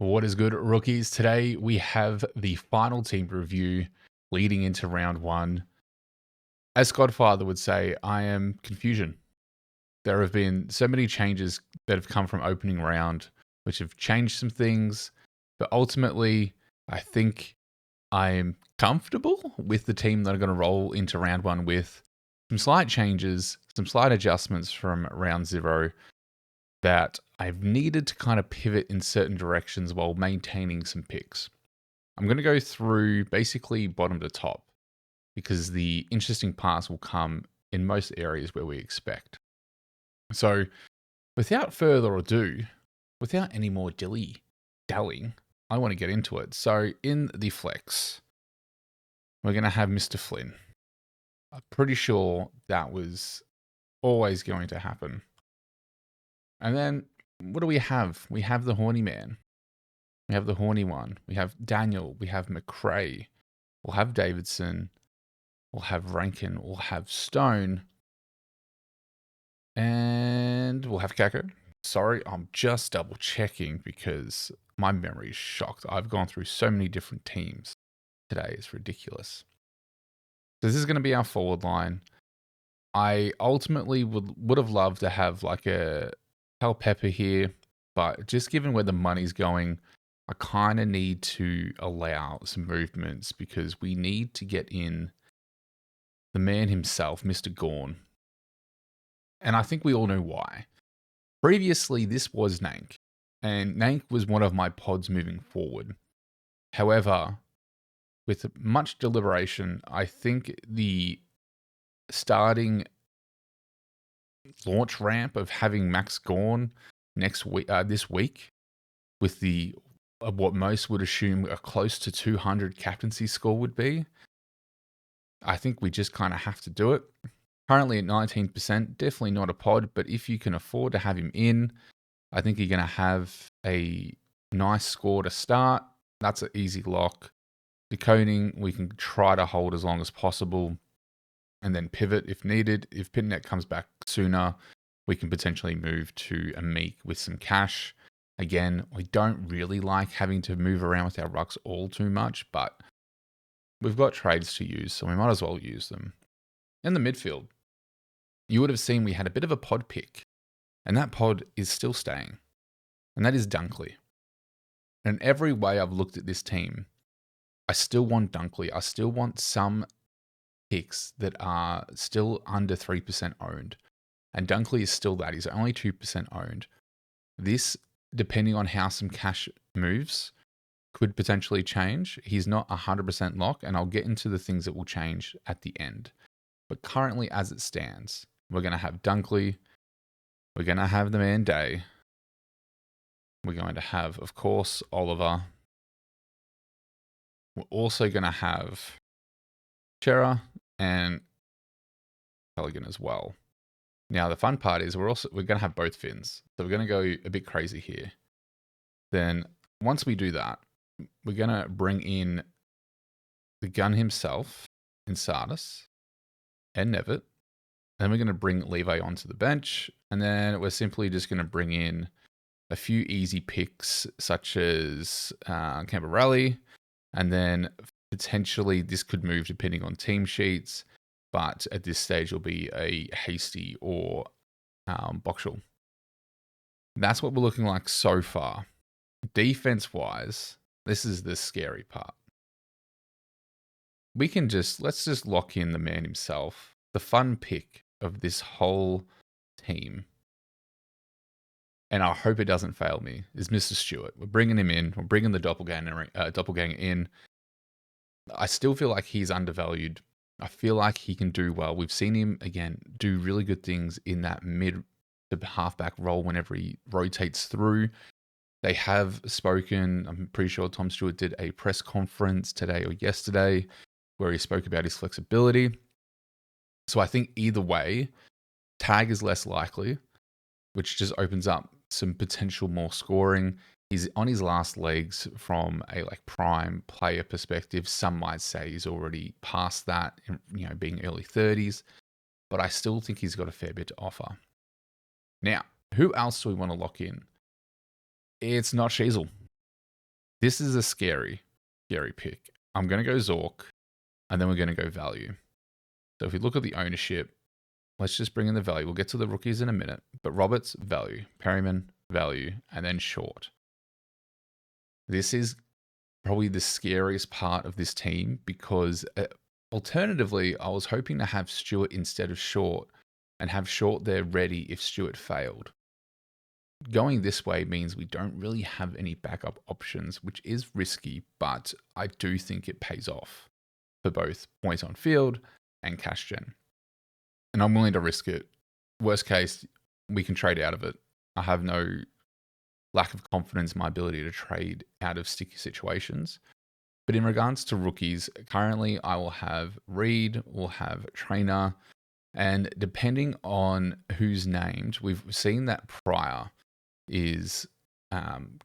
What is good, rookies? Today we have the final team review leading into round one. As Godfather would say, I am confusion. There have been so many changes that have come from opening round, which have changed some things. But ultimately, I think I am comfortable with the team that I'm going to roll into round one with. Some slight changes, some slight adjustments from round zero that I've needed to kind of pivot in certain directions while maintaining some picks. I'm going to go through basically bottom to top because the interesting parts will come in most areas where we expect. So, without further ado, without any more dallying, I want to get into it. So, in the flex, we're going to have Mr. Flynn. I'm pretty sure that was always going to happen. And then, what do we have? We have the horny man. We have the horny one. We have Daniel. We have McRae. We'll have Davidson. We'll have Rankin. We'll have Stone. And we'll have Kako. Sorry, I'm just double checking because my memory is shocked. I've gone through so many different teams today. It's ridiculous. So this is going to be our forward line. I ultimately would have loved to have like a Cal Pepper here, but just given where the money's going, I kind of need to allow some movements because we need to get in the man himself, Mr. GAWN. And I think we all know why. Previously, this was Nank, and Nank was one of my pods moving forward. However, with much deliberation, I think the starting launch ramp of having Max GAWN this week with the what most would assume a close to 200 captaincy score would be, I think we just kind of have to do it. Currently at 19%, definitely not a pod, but if you can afford to have him in, I think you're going to have a nice score to start. That's an easy lock. Decoding, we can try to hold as long as possible and then pivot if needed. If Pitnet comes back sooner, we can potentially move to a Meek with some cash. Again, we don't really like having to move around with our rucks all too much, but we've got trades to use, so we might as well use them. In the midfield, you would have seen we had a bit of a pod pick, and that pod is still staying, and that is Dunkley. And in every way I've looked at this team, I still want Dunkley. I still want some picks that are still under 3% owned. And Dunkley is still that. He's only 2% owned. This, depending on how some cash moves, could potentially change. He's not 100% lock, and I'll get into the things that will change at the end. But currently, as it stands, we're going to have Dunkley. We're going to have the man Day. We're going to have, of course, Oliver. We're also going to have Chera and Pelican as well. Now, the fun part is we're going to have both fins. So we're going to go a bit crazy here. Then once we do that, we're going to bring in the gun himself in Sardis and Nevitt. Then we're going to bring Levi onto the bench. And then we're simply just going to bring in a few easy picks such as Camberelli. And then potentially this could move depending on team sheets. But at this stage, it'll be a Hasty or Boxall. That's what we're looking like so far. Defense-wise, this is the scary part. Let's just lock in the man himself. The fun pick of this whole team, and I hope it doesn't fail me, is Mr. Stewart. We're bringing him in. We're bringing the doppelganger in. I still feel like he's undervalued. I feel like he can do well. We've seen him, again, do really good things in that mid to halfback role whenever he rotates through. They have spoken, I'm pretty sure Tom Stewart did a press conference today or yesterday where he spoke about his flexibility. So I think either way, tag is less likely, which just opens up some potential more scoring. He's on his last legs from a prime player perspective. Some might say he's already past that, being early 30s, but I still think he's got a fair bit to offer. Now, who else do we want to lock in? It's not Sheasel. This is a scary pick. I'm going to go Zork, and then we're going to go value. So if we look at the ownership, let's just bring in the value. We'll get to the rookies in a minute. But Roberts, value. Perryman, value. And then short. This is probably the scariest part of this team because alternatively, I was hoping to have Stewart instead of Short and have Short there ready if Stewart failed. Going this way means we don't really have any backup options, which is risky, but I do think it pays off for both points on field and cash gen. And I'm willing to risk it. Worst case, we can trade out of it. I have no lack of confidence in my ability to trade out of sticky situations. But in regards to rookies, currently I will have Reed, we'll have Trainer, and depending on who's named, we've seen that Pryor is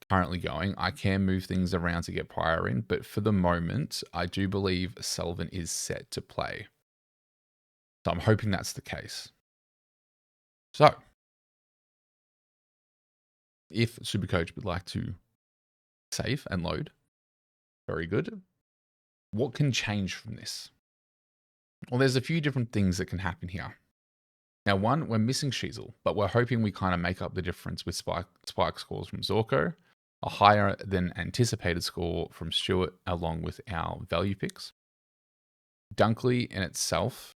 currently going. I can move things around to get Pryor in, but for the moment, I do believe Sullivan is set to play. So I'm hoping that's the case. So, if Supercoach would like to save and load, very good. What can change from this? Well, there's a few different things that can happen here. Now, one, we're missing Sheasel, but we're hoping we kind of make up the difference with spike scores from Zorko, a higher than anticipated score from Stewart, along with our value picks. Dunkley in itself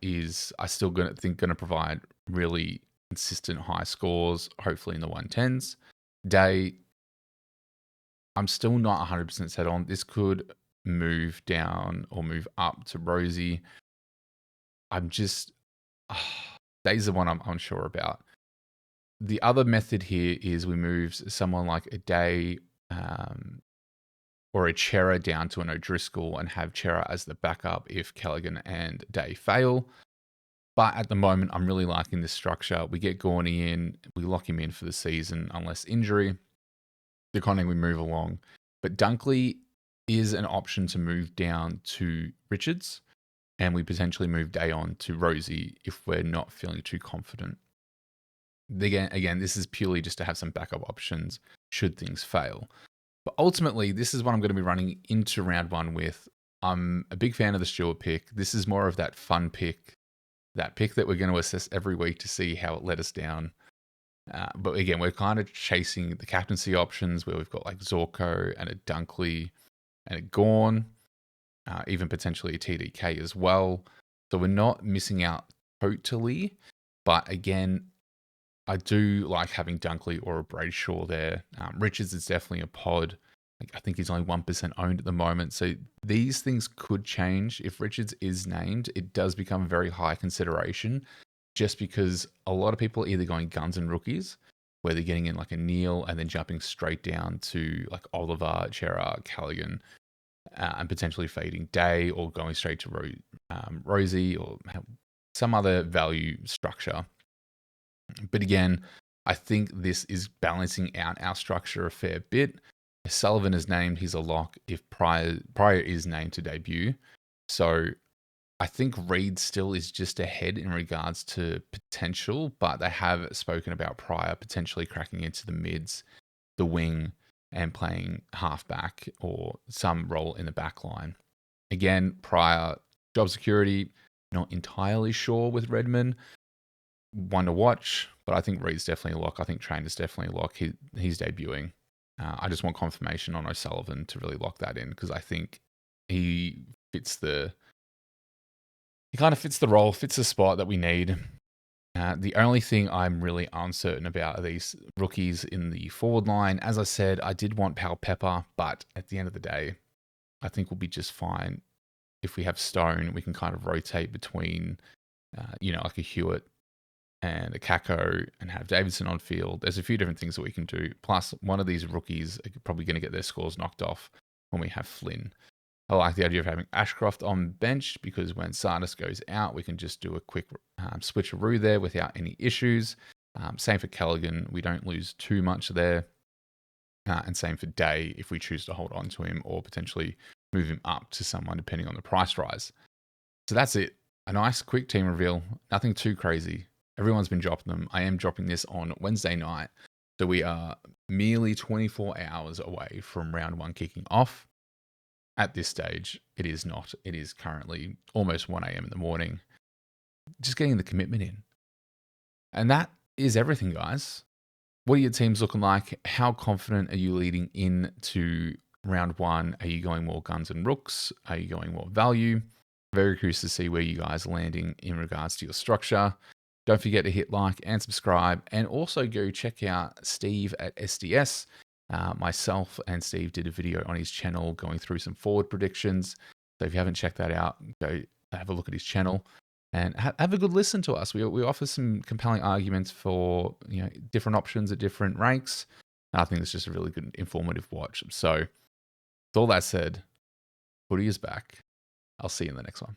is, I still think, going to provide really consistent high scores, hopefully in the 110s. Day, I'm still not 100% set on. This could move down or move up to Rosie. I'm just... Day's the one I'm unsure about. The other method here is we move someone like a Day or a Chera down to an O'Driscoll and have Chera as the backup if Callaghan and Day fail. But at the moment, I'm really liking this structure. We get Gorney in, we lock him in for the season unless injury. The Conning we move along. But Dunkley is an option to move down to Richards. And we potentially move Day on to Rosie if we're not feeling too confident. Again, this is purely just to have some backup options should things fail. But ultimately, this is what I'm going to be running into round one with. I'm a big fan of the Stewart pick. This is more of that fun pick, that pick that we're going to assess every week to see how it let us down. But again, we're kind of chasing the captaincy options where we've got like Zorko and a Dunkley and a GAWN. Even potentially a TDK as well. So we're not missing out totally. But again, I do like having Dunkley or a Brayshaw there. Richards is definitely a pod. I think he's only 1% owned at the moment. So these things could change. If Richards is named, it does become a very high consideration just because a lot of people are either going guns and rookies, where they're getting in like a Neil and then jumping straight down to like Oliver, Chera, Callaghan, and potentially fading Day or going straight to Rosie or some other value structure. But again, I think this is balancing out our structure a fair bit. If Sullivan is named, he's a lock. If Pryor is named to debut. So I think Reed still is just ahead in regards to potential, but they have spoken about Pryor potentially cracking into the mids, the wing, and playing halfback or some role in the back line. Again, Pryor, job security, not entirely sure with Redmond. One to watch, but I think Reed's definitely a lock. I think Trainer's definitely a lock. He's debuting. I just want confirmation on O'Sullivan to really lock that in because I think he kind of fits the role, fits the spot that we need. The only thing I'm really uncertain about are these rookies in the forward line. As I said, I did want Pal Pepper, but at the end of the day, I think we'll be just fine. If we have Stone, we can kind of rotate between, like a Hewitt and a Kako and have Davidson on field. There's a few different things that we can do. Plus, one of these rookies are probably going to get their scores knocked off when we have Flynn. I like the idea of having Ashcroft on bench because when Sardis goes out, we can just do a quick switcheroo there without any issues. Same for Callaghan. We don't lose too much there. And same for Day if we choose to hold on to him or potentially move him up to someone depending on the price rise. So that's it. A nice quick team reveal. Nothing too crazy. Everyone's been dropping them. I am dropping this on Wednesday night. So we are merely 24 hours away from round 1 kicking off. At this stage, it is not. It is currently almost 1 a.m. in the morning. Just getting the commitment in. And that is everything, guys. What are your teams looking like? How confident are you leading into round 1? Are you going more guns and rooks? Are you going more value? Very curious to see where you guys are landing in regards to your structure. Don't forget to hit like and subscribe, and also go check out Steve at SDS. Myself and Steve did a video on his channel going through some forward predictions. So if you haven't checked that out, go have a look at his channel and have a good listen to us. We offer some compelling arguments for different options at different ranks. I think it's just a really good informative watch. So with all that said, footy is back. I'll see you in the next one.